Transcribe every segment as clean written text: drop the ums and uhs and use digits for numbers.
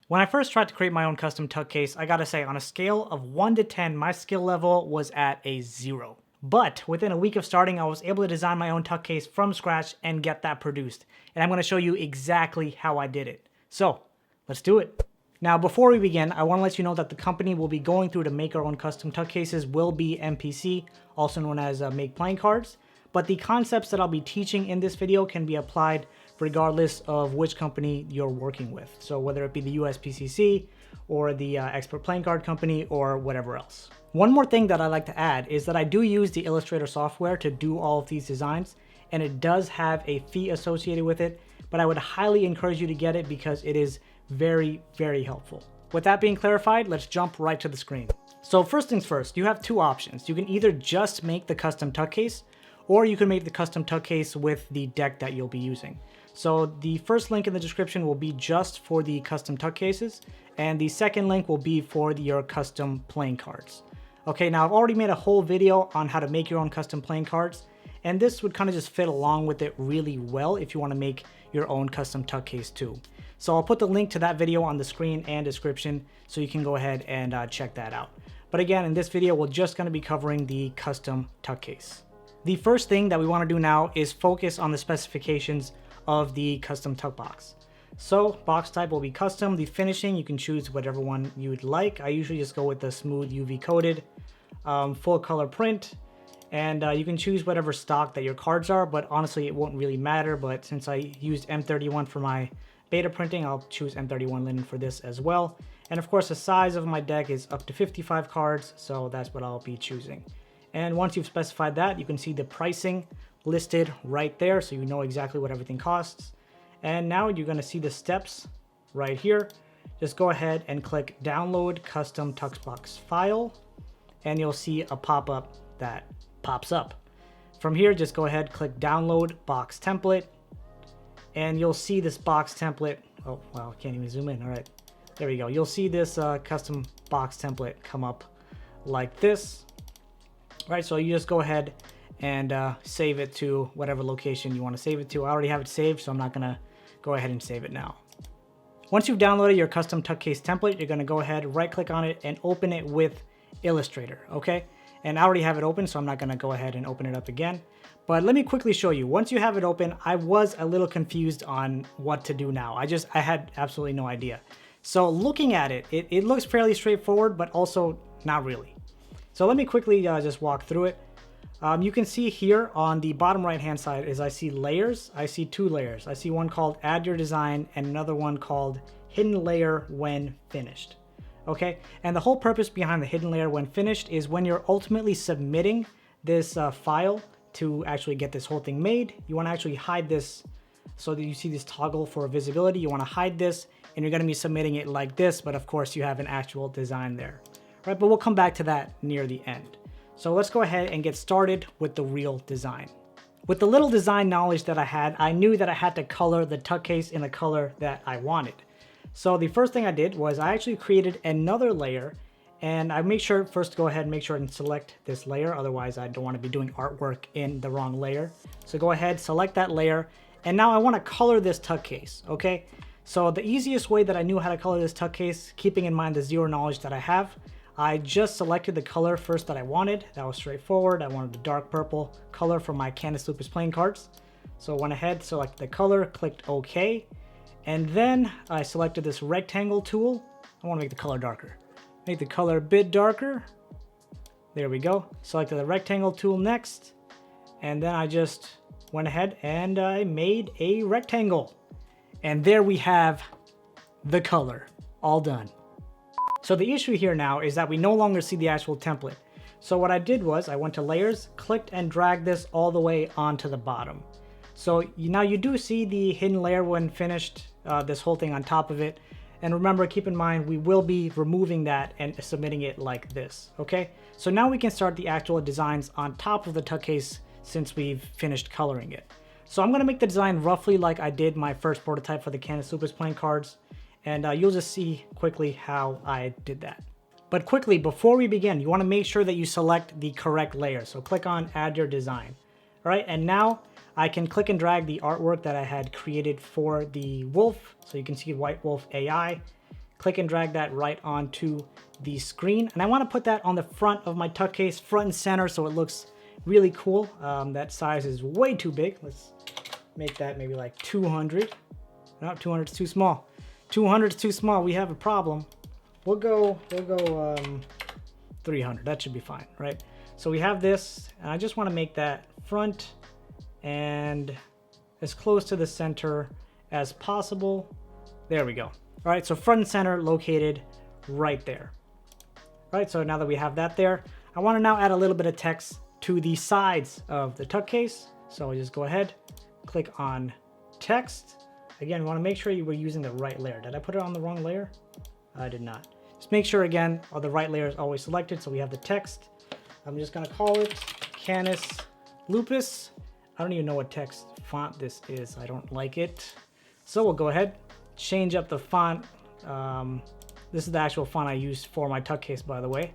When I first tried to create my own custom tuck case, I gotta say, on a scale of 1 to 10, my skill level was at a 0. But within a week of starting, I was able to design my own tuck case from scratch and get that produced. And I'm gonna show you exactly how I did it. So, let's do it. Now, before we begin, I wanna let you know that the company we'll be going through to make our own custom tuck cases will be MPC, also known as Make Playing Cards. But the concepts that I'll be teaching in this video can be applied regardless of which company you're working with. So whether it be the USPCC or the Expert Playing Card Company or whatever else. One more thing that I like to add is that I do use the Illustrator software to do all of these designs, and it does have a fee associated with it, but I would highly encourage you to get it because it is very, very helpful. With that being clarified, let's jump right to the screen. So first things first, you have two options. You can either just make the custom tuck case, or you can make the custom tuck case with the deck that you'll be using. So the first link in the description will be just for the custom tuck cases, and the second link will be for your custom playing cards. Okay, now I've already made a whole video on how to make your own custom playing cards, and this would kind of just fit along with it really well if you want to make your own custom tuck case too. So I'll put the link to that video on the screen and description so you can go ahead and check that out. But again, in this video, we're just going to be covering the custom tuck case. The first thing that we want to do now is focus on the specifications of the custom tuck box. So box type will be custom. The finishing, you can choose whatever one you would like. I usually just go with the smooth UV coated, full color print, and you can choose whatever stock that your cards are, but honestly it won't really matter. But since I used M31 for my beta printing, I'll choose M31 linen for this as well. And of course the size of my deck is up to 55 cards, so that's what I'll be choosing. And once you've specified that, you can see the pricing listed right there, so you know exactly what everything costs. And now you're going to see the steps right here. Just go ahead and click download custom tuck box file, and you'll see a pop-up that pops up. From here, just go ahead, click download box template, and you'll see this box template. Oh wow, I can't even zoom in. All right, there we go. You'll see this custom box template come up like this. All right, so you just go ahead and save it to whatever location you want to save it to. I already have it saved, so I'm not gonna go ahead and save it now. Once you've downloaded your custom tuck case template, you're gonna go ahead, right click on it and open it with Illustrator, okay? And I already have it open, so I'm not gonna go ahead and open it up again. But let me quickly show you. Once you have it open, I was a little confused on what to do now. I had absolutely no idea. So looking at it, it looks fairly straightforward, but also not really. So let me quickly just walk through it. You can see here on the bottom right hand side is I see layers. I see two layers. I see one called add your design and another one called hidden layer when finished. Okay, and the whole purpose behind the hidden layer when finished is when you're ultimately submitting this file to actually get this whole thing made, you want to actually hide this so that you see this toggle for visibility. You want to hide this and you're going to be submitting it like this, but of course you have an actual design there. Right, but we'll come back to that near the end. So let's go ahead and get started with the real design. With the little design knowledge that I had, I knew that I had to color the tuck case in the color that I wanted. So the first thing I did was I actually created another layer, and I make sure first to go ahead and make sure and select this layer. Otherwise I don't want to be doing artwork in the wrong layer. So go ahead, select that layer. And now I want to color this tuck case. Okay. So the easiest way that I knew how to color this tuck case, keeping in mind the zero knowledge that I have, I just selected the color first that I wanted. That was straightforward. I wanted the dark purple color for my Canvas Lupus playing cards. So I went ahead, selected the color, clicked OK. And then I selected this rectangle tool. I want to make the color darker. Make the color a bit darker. There we go. Selected the rectangle tool next. And then I just went ahead and I made a rectangle. And there we have the color all done. So the issue here now is that we no longer see the actual template. So what I did was I went to layers, clicked and dragged this all the way onto the bottom. So now you do see the hidden layer when finished, this whole thing on top of it. And remember, keep in mind, we will be removing that and submitting it like this, okay? So now we can start the actual designs on top of the tuck case since we've finished coloring it. So I'm gonna make the design roughly like I did my first prototype for the Canvas Lupus playing cards. And you'll just see quickly how I did that. But quickly, before we begin, you want to make sure that you select the correct layer. So click on add your design. All right, and now I can click and drag the artwork that I had created for the wolf. So you can see White Wolf AI. click and drag that right onto the screen. And I want to put that on the front of my tuck case, front and center, so it looks really cool. That size is way too big. Let's make that maybe like 200. No, 200 is too small. 200 is too small. We have a problem. We'll go 300. That should be fine, right? So we have this, and I just want to make that front and as close to the center as possible. There we go. All right, so front and center located right there. All right, so now that we have that there, I want to now add a little bit of text to the sides of the tuck case. So I just go ahead, click on text. Again, we want to make sure you were using the right layer. Did I put it on the wrong layer? I did not. Just make sure, again, all the right layer is always selected, so we have the text. I'm just going to call it Canis Lupus. I don't even know what text font this is. I don't like it. So we'll go ahead, change up the font. This is the actual font I used for my tuck case, by the way.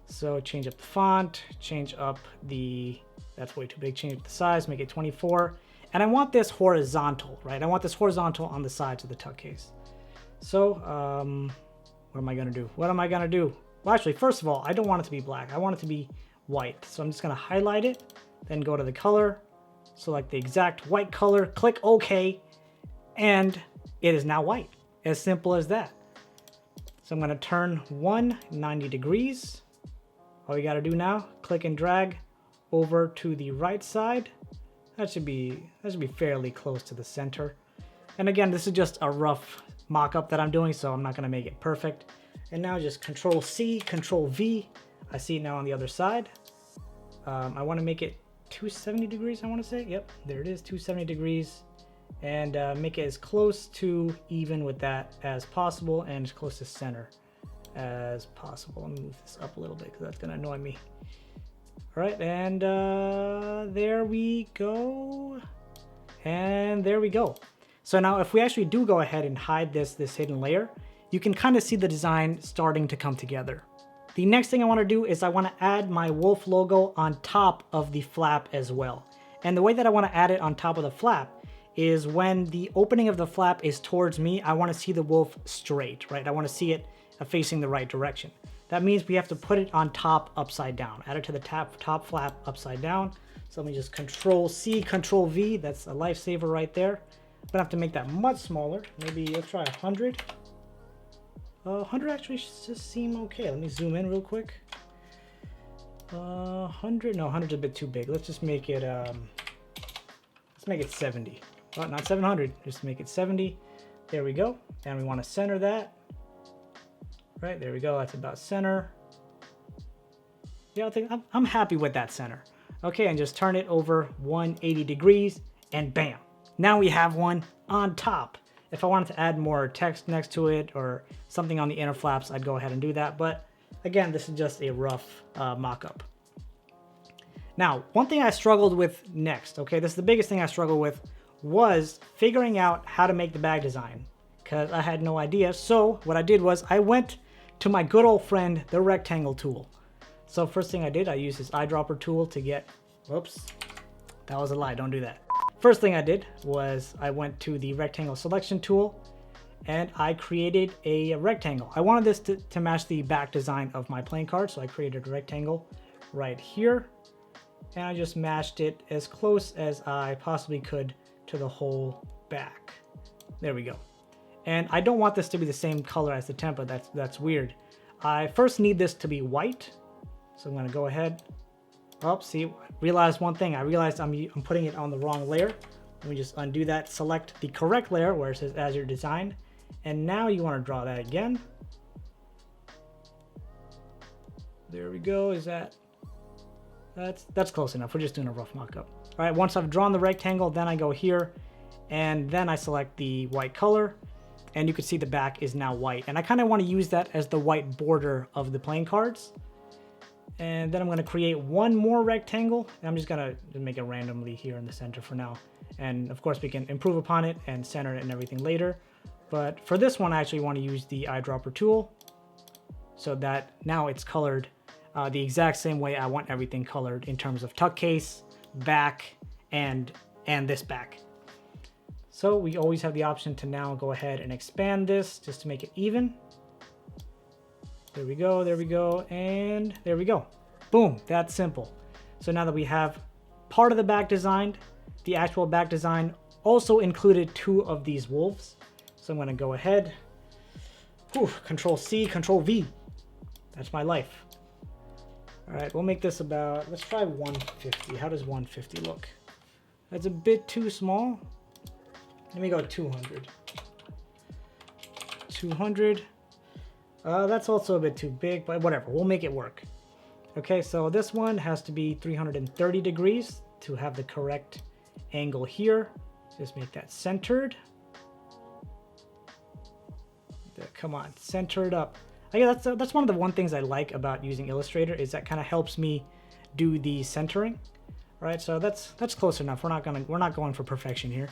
So change up the font, change up the, that's way too big, change up the size, make it 24. And I want this horizontal, right? I want this horizontal on the sides of the tuck case. So what am I gonna do? What am I gonna do? Well, actually, first of all, I don't want it to be black. I want it to be white. So I'm just gonna highlight it, then go to the color, select the exact white color, click OK, and it is now white. As simple as that. So I'm gonna turn 190 degrees. All we gotta do now, click and drag over to the right side. That should be fairly close to the center. And again, this is just a rough mock-up that I'm doing, so I'm not gonna make it perfect. And now just Control C, Control V. I see it now on the other side. I wanna make it 270 degrees, I wanna say. Yep, there it is, 270 degrees. And make it as close to even with that as possible and as close to center as possible. Let me move this up a little bit because that's gonna annoy me. All right, and there we go. And there we go. So now if we actually do go ahead and hide this hidden layer, you can kind of see the design starting to come together. The next thing I want to do is I want to add my wolf logo on top of the flap as well. And the way that I want to add it on top of the flap is when the opening of the flap is towards me, I want to see the wolf straight, right? I want to see it facing the right direction. That means we have to put it on top upside down. Add it to the top flap upside down. So let me just Control C, Control V. That's a lifesaver right there. I'm gonna have to make that much smaller. Maybe let's try 100. 100 actually just seem okay. Let me zoom in real quick. 100, no, 100's a bit too big. Let's just make it, let's make it 70. Oh, not 700, just make it 70. There we go. And we want to center that. Right, there we go. That's about center. Yeah, I think I'm happy with that center. Okay, and just turn it over 180 degrees and bam. Now we have one on top. If I wanted to add more text next to it or something on the inner flaps, I'd go ahead and do that. But again, this is just a rough mock-up. Now, one thing I struggled with next, okay, this is the biggest thing I struggled with, was figuring out how to make the bag design because I had no idea. So what I did was I went to my good old friend, the rectangle tool. So first thing I did, I used this eyedropper tool to get, whoops, that was a lie, don't do that. First thing I did was I went to the rectangle selection tool and I created a rectangle. I wanted this to match the back design of my playing card, so I created a rectangle right here and I just matched it as close as I possibly could to the whole back. There we go. And I don't want this to be the same color as the template. That's weird. I first need this to be white. So I'm gonna go ahead. Oh, see, realized one thing. I realized I'm putting it on the wrong layer. Let me just undo that. Select the correct layer where it says as your design. And now you wanna draw that again. There we go, is that's close enough. We're just doing a rough mock-up. All right, once I've drawn the rectangle, then I go here and then I select the white color and you can see the back is now white. And I kind of want to use that as the white border of the playing cards. And then I'm going to create one more rectangle. And I'm just going to make it randomly here in the center for now. And of course we can improve upon it and center it and everything later. But for this one, I actually want to use the eyedropper tool so that now it's colored the exact same way I want everything colored in terms of tuck case, back, and this back. So we always have the option to now go ahead and expand this just to make it even. There we go, there we go, and there we go. Boom, that's simple. So now that we have part of the back designed, the actual back design also included 2 of these wolves. So I'm gonna go ahead, Control C, Control V. That's my life. All right, we'll make this about, let's try 150. How does 150 look? That's a bit too small. Let me go 200. 200. That's also a bit too big, but whatever, we'll make it work. Okay, so this one has to be 330 degrees to have the correct angle here. Just make that centered. There, come on, centered up. I guess that's one of the things I like about using Illustrator is that kind of helps me do the centering. Right, so that's close enough. We're not going for perfection here.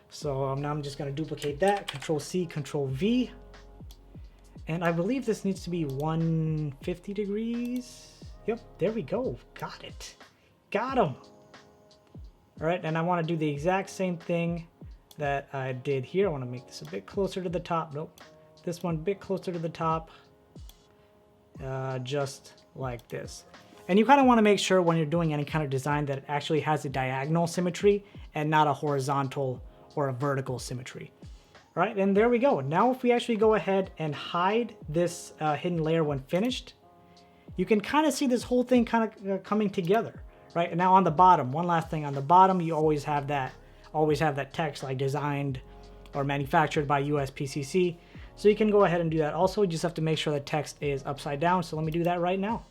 So now I'm just gonna duplicate that. Control C, Control V. And I believe this needs to be 150 degrees. Yep, there we go. Got it. Got him. All right, and I want to do the exact same thing that I did here. I want to make this a bit closer to the top. Nope. This one a bit closer to the top. Just like this. And you kind of want to make sure when you're doing any kind of design that it actually has a diagonal symmetry and not a horizontal or a vertical symmetry. All right, and there we go. Now if we actually go ahead and hide this hidden layer when finished, you can kind of see this whole thing kind of coming together, right? And now on the bottom, one last thing, on the bottom you always have that text like designed or manufactured by USPCC. So you can go ahead and do that. Also, you just have to make sure the text is upside down. So let me do that right now.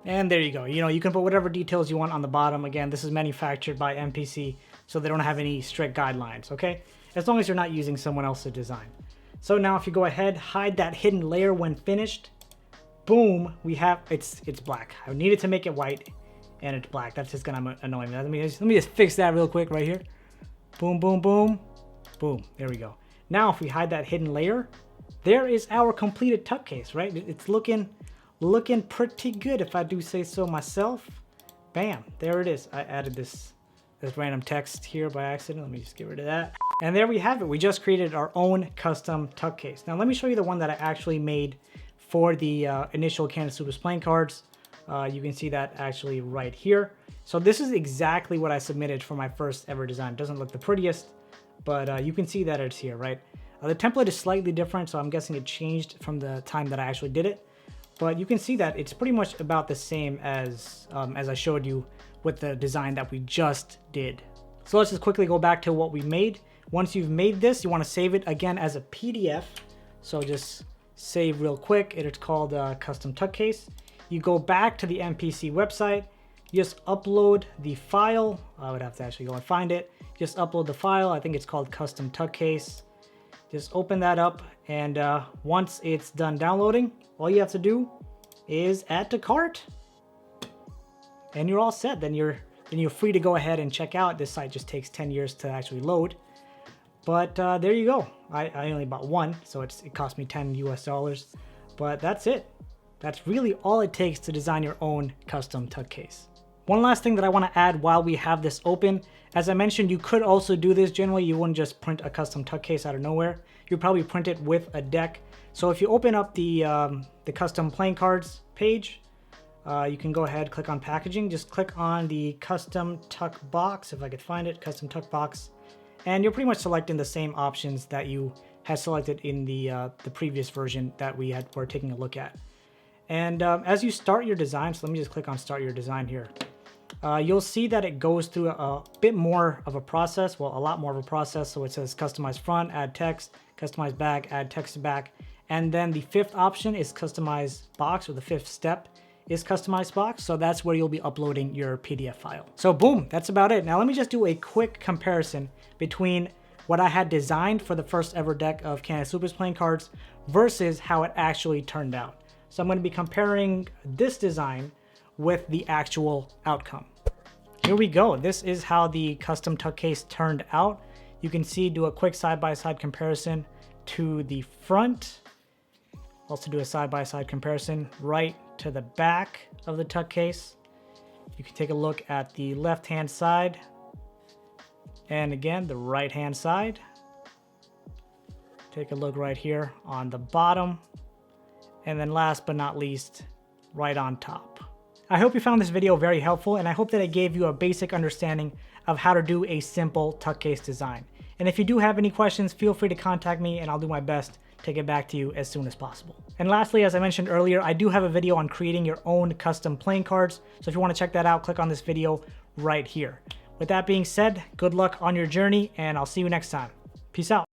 And there you go. You know, you can put whatever details you want on the bottom. Again, this is manufactured by MPC, so they don't have any strict guidelines, okay? As long as you're not using someone else's design. So now if you go ahead, hide that hidden layer when finished, boom, we have, it's black. I needed to make it white, and it's black. That's just gonna annoy me. Let me just fix that real quick right here. Boom, boom, boom, boom. There we go. Now if we hide that hidden layer, there is our completed tuck case, right? It's looking pretty good if I do say so myself. Bam, there it is. I added this random text here by accident. Let me just get rid of that. And there we have it. We just created our own custom tuck case. Now let me show you the one that I actually made for the initial Canada Supers playing cards. You can see that actually right here. So this is exactly what I submitted for my first ever design. It doesn't look the prettiest, but you can see that it's here, right? The template is slightly different, so I'm guessing it changed from the time that I actually did it. But you can see that it's pretty much about the same as I showed you with the design that we just did. So let's just quickly go back to what we made. Once you've made this, you want to save it again as a PDF. So just save real quick. It's called Custom Tuck Case. You go back to the MPC website. You just upload the file. I would have to actually go and find it. Just upload the file. I think it's called Custom Tuck Case. Just open that up, and once it's done downloading, all you have to do is add to cart, and you're all set. Then you're free to go ahead and check out. This site just takes 10 years to actually load, but there you go. I only bought one, so it cost me $10 US, but that's it. That's really all it takes to design your own custom tuck case. One last thing that I want to add while we have this open, as I mentioned, you could also do this. Generally, you wouldn't just print a custom tuck case out of nowhere. You'd probably print it with a deck. So if you open up the custom playing cards page, you can go ahead, click on packaging, just click on the custom tuck box, if I could find it, custom tuck box, and you're pretty much selecting the same options that you had selected in the previous version that were taking a look at. And as you start your design, so let me just click on start your design here. You'll see that it goes through a bit more of a process, well, a lot more of a process. So it says customize front, add text, customize back, add text to back. And then the fifth option is customize box, or the fifth step is customize box. So that's where you'll be uploading your PDF file. So boom, that's about it. Now let me just do a quick comparison between what I had designed for the first ever deck of Canada Supers playing cards versus how it actually turned out. So I'm going to be comparing this design with the actual outcome. Here we go. This is how the custom tuck case turned out. You can see, do a quick side-by-side comparison to the front. Also do a side-by-side comparison right to the back of the tuck case. You can take a look at the left-hand side and again the right-hand side. Take a look right here on the bottom, and then last but not least, right on top. I hope you found this video very helpful, and I hope that it gave you a basic understanding of how to do a simple tuck case design. And if you do have any questions, feel free to contact me and I'll do my best to get back to you as soon as possible. And lastly, as I mentioned earlier, I do have a video on creating your own custom playing cards. So if you want to check that out, click on this video right here. With that being said, good luck on your journey, and I'll see you next time. Peace out.